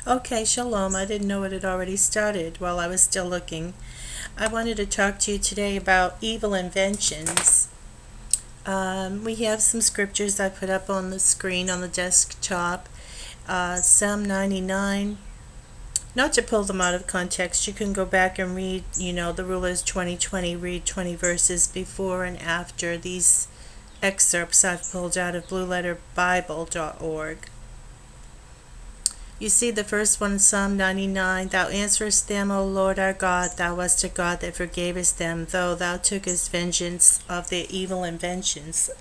Okay, shalom. I didn't know it had already started while I was still looking. I wanted to talk to you today about evil inventions. We have some scriptures I put up on the screen on the desktop. Psalm 99. Not to pull them out of context, you can go back and read, the Rulers 2020, read 20 verses before and after these excerpts I've pulled out of blueletterbible.org. You see the first one in Psalm 99, Thou answerest them, O Lord our God, Thou wast a God that forgavest them, though Thou tookest vengeance of their evil inventions,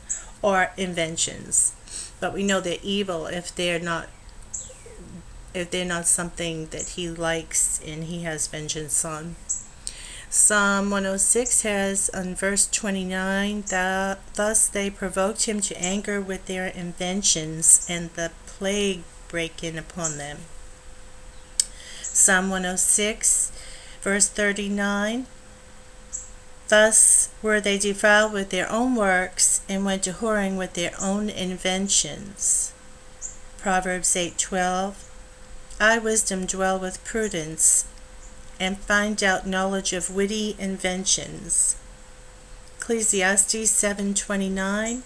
or inventions. But we know they're evil if they're not something that He likes and He has vengeance on. Psalm 106 has, on verse 29, Thus they provoked Him to anger with their inventions, and the plague break in upon them. Psalm 106, verse 39, Thus were they defiled with their own works, and went to whoring with their own inventions. Proverbs 8:12, I, wisdom, dwell with prudence, and find out knowledge of witty inventions. Ecclesiastes 7:29,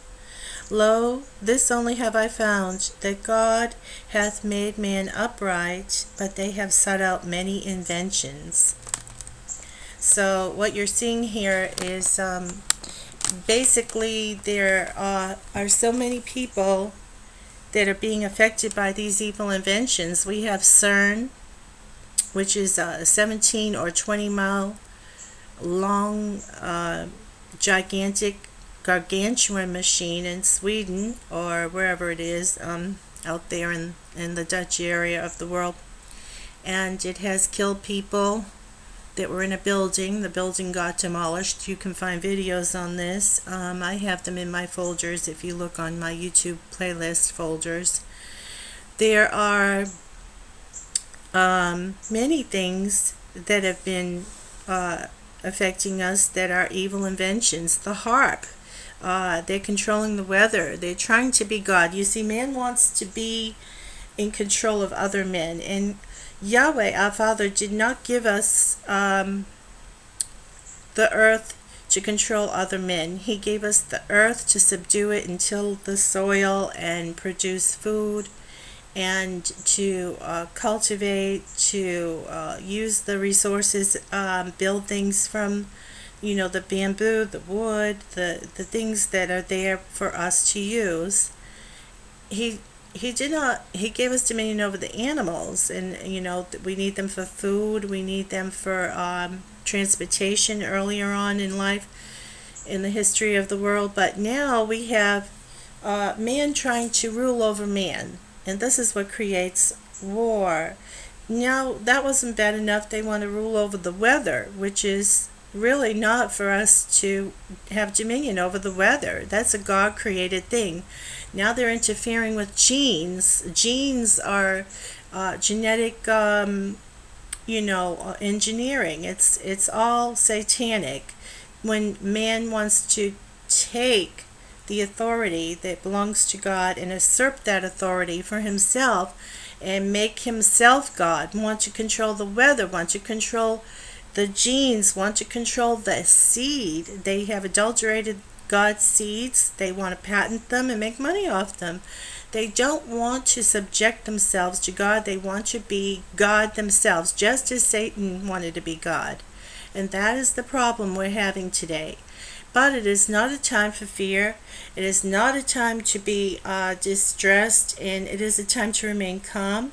Lo, this only have I found, that God hath made man upright, but they have sought out many inventions. So what you're seeing here is basically there are so many people that are being affected by these evil inventions. We have CERN, which is a 17 or 20 mile long gigantic gargantuan machine in Sweden or wherever it is out there in the Dutch area of the world, and it has killed people that were in a building. The building got demolished. You can find videos on this. I have them in my folders if you look on my YouTube playlist folders. There are many things that have been affecting us that are evil inventions. The harp. They're controlling the weather. They're trying to be God. You see, man wants to be in control of other men. And Yahweh, our Father, did not give us the earth to control other men. He gave us the earth to subdue it and till the soil and produce food, and to cultivate, to use the resources, build things from the bamboo, the wood, the things that are there for us to use. He gave us dominion over the animals, and we need them for food, we need them for transportation earlier on in life, in the history of the world. But now we have man trying to rule over man, and this is what creates war. Now, that wasn't bad enough. They want to rule over the weather, which is really not for us to have dominion over the weather. That's a God-created thing. Now they're interfering with genes. Genes are genetic, engineering. It's all satanic. When man wants to take the authority that belongs to God and usurp that authority for himself and make himself God, want to control the weather, want to control the genes, want to control the seed. They have adulterated God's seeds. They want to patent them and make money off them. They don't want to subject themselves to God. They want to be God themselves, just as Satan wanted to be God. And that is the problem we're having today. But it is not a time for fear. It is not a time to be distressed, and it is a time to remain calm.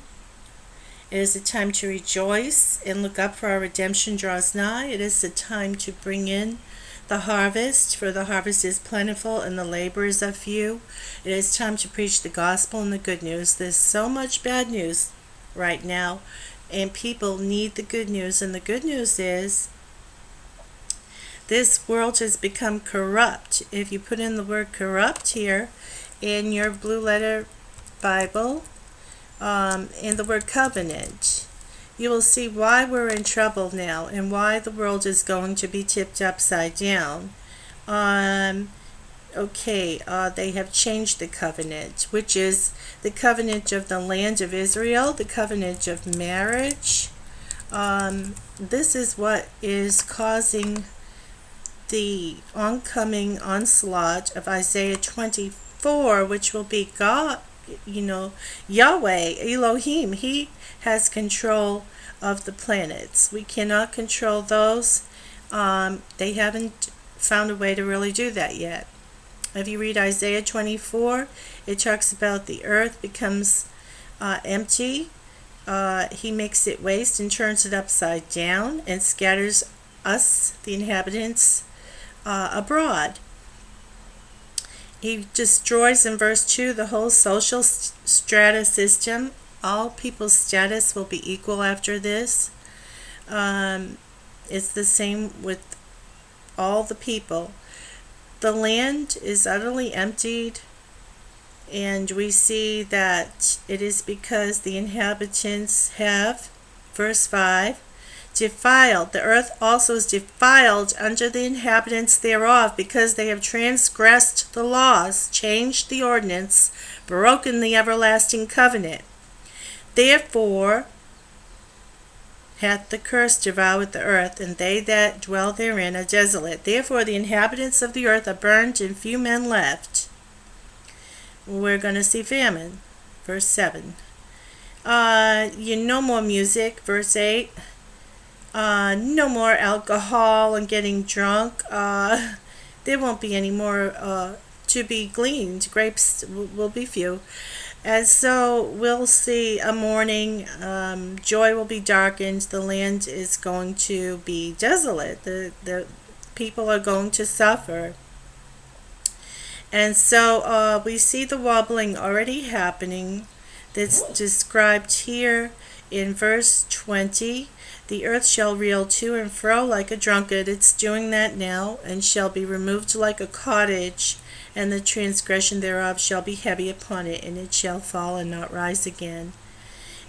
It is a time to rejoice and look up, for our redemption draws nigh. It is a time to bring in the harvest, for the harvest is plentiful and the laborers are few. It is time to preach the gospel and the good news. There's so much bad news right now, and people need the good news. And the good news is this world has become corrupt. If you put in the word corrupt here in your Blue Letter Bible, in the word covenant, you will see why we're in trouble now and why the world is going to be tipped upside down. okay, they have changed the covenant, which is the covenant of the land of Israel, the covenant of marriage. This is what is causing the oncoming onslaught of Isaiah 24, which will be God, Yahweh, Elohim. He has control of the planets. We cannot control those. They haven't found a way to really do that yet. If you read Isaiah 24, it talks about the earth becomes empty. He makes it waste and turns it upside down and scatters us, the inhabitants, abroad. He destroys, in verse 2, the whole social strata system. All people's status will be equal after this. It's the same with all the people. The land is utterly emptied, and we see that it is because the inhabitants have, verse 5, defiled. The earth also is defiled under the inhabitants thereof, because they have transgressed the laws, changed the ordinance, broken the everlasting covenant. Therefore hath the curse devoured the earth, and they that dwell therein are desolate. Therefore the inhabitants of the earth are burned, and few men left. We're going to see famine. Verse 7. No more music. Verse 8. No more alcohol and getting drunk. There won't be any more to be gleaned. Grapes will be few. And so we'll see a mourning. Joy will be darkened. The land is going to be desolate. The people are going to suffer. And so we see the wobbling already happening. That's described here in verse 20. The earth shall reel to and fro like a drunkard. It's doing that now, and shall be removed like a cottage, and the transgression thereof shall be heavy upon it, and it shall fall and not rise again.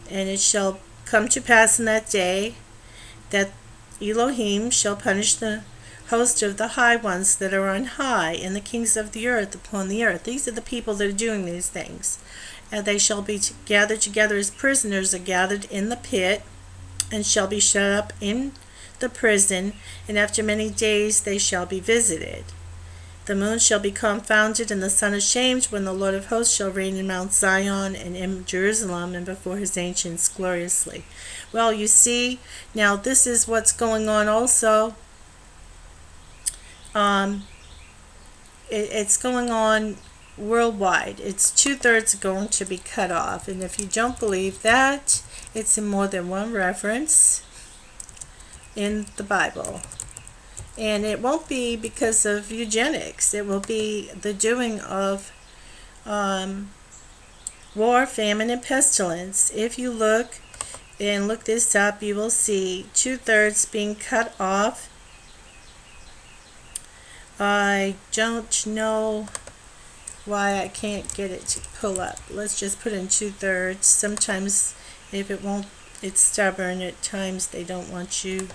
And it shall come to pass in that day that Elohim shall punish the host of the high ones that are on high, and the kings of the earth upon the earth. These are the people that are doing these things. And they shall be gathered together as prisoners are gathered in the pit, and shall be shut up in the prison, and after many days they shall be visited. The moon shall be confounded, and the sun ashamed, when the Lord of hosts shall reign in Mount Zion and in Jerusalem, and before his ancients gloriously. Well, you see, now this is what's going on also. It's going on worldwide. It's 2/3 going to be cut off, and if you don't believe that, it's in more than one reference in the Bible. And it won't be because of eugenics. It will be the doing of war, famine, and pestilence. If you look this up, you will see 2/3 being cut off. I don't know why I can't get it to pull up. Let's just put in 2/3. Sometimes if it won't, it's stubborn. At times they don't want you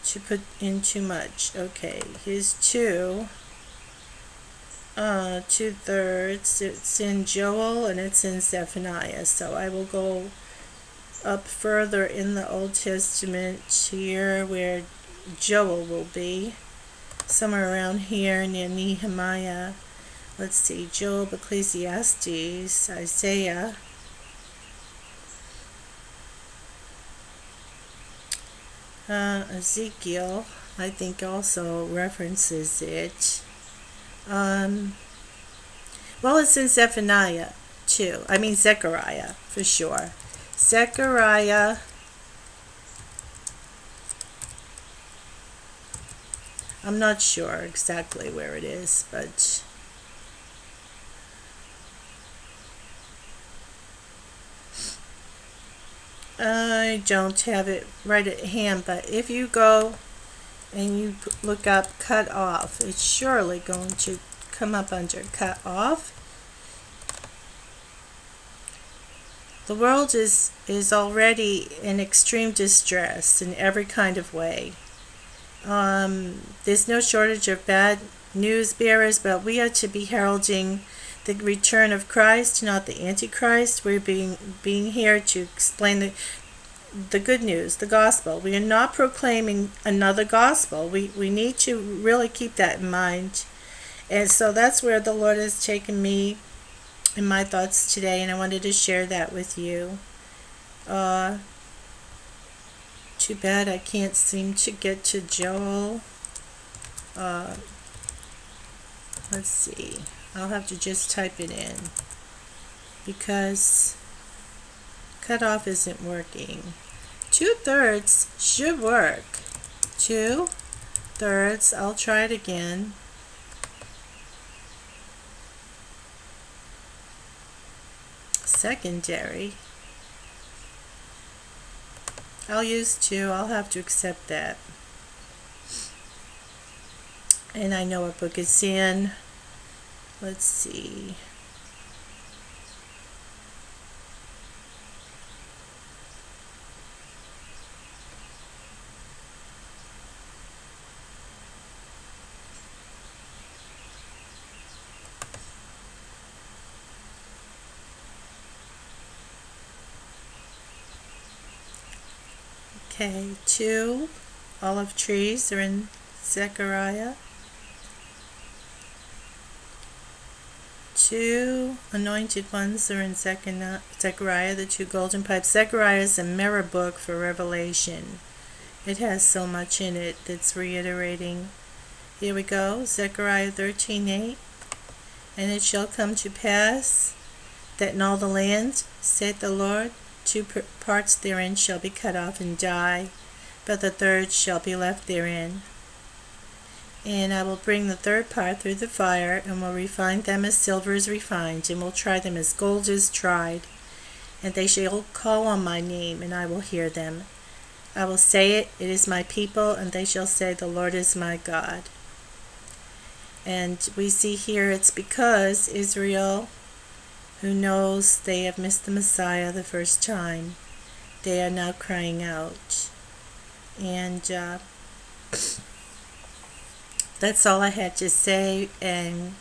to put in too much. Okay, here's 2/3. It's in Joel and it's in Zephaniah. So I will go up further in the Old Testament here where Joel will be. Somewhere around here near Nehemiah. Let's see, Job, Ecclesiastes, Isaiah. Ezekiel, I think, also references it. Well, it's in Zephaniah too. I mean Zechariah for sure. Zechariah. I'm not sure exactly where it is, but I don't have it right at hand. But if you go and you look up cut off, it's surely going to come up under cut off. The world is already in extreme distress in every kind of way. There's no shortage of bad news bearers, but we are to be heralding the return of Christ, not the Antichrist. We're being here to explain the good news, the gospel. We are not proclaiming another gospel. We need to really keep that in mind. And so that's where the Lord has taken me in my thoughts today, and I wanted to share that with you. Too bad I can't seem to get to Joel. Let's see. I'll have to just type it in because cutoff isn't working. 2/3 should work. 2/3. I'll try it again. Secondary. I'll use 2. I'll have to accept that. And I know what book it's in. Let's see. Okay, 2 olive trees are in Zechariah. 2 anointed ones are in Zechariah, the 2 golden pipes. Zechariah is a mirror book for Revelation. It has so much in it that's reiterating. Here we go, Zechariah 13:8. And it shall come to pass that in all the land, saith the Lord, 2 parts therein shall be cut off and die, but the third shall be left therein. And I will bring the third part through the fire, and will refine them as silver is refined, and will try them as gold is tried. And they shall call on my name, and I will hear them. I will say it is my people, and they shall say, the Lord is my God. And we see here it's because Israel, who knows they have missed the Messiah the first time, they are now crying out. And that's all I had to say, and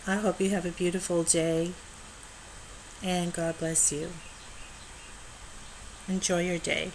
I hope you have a beautiful day, and God bless you. Enjoy your day.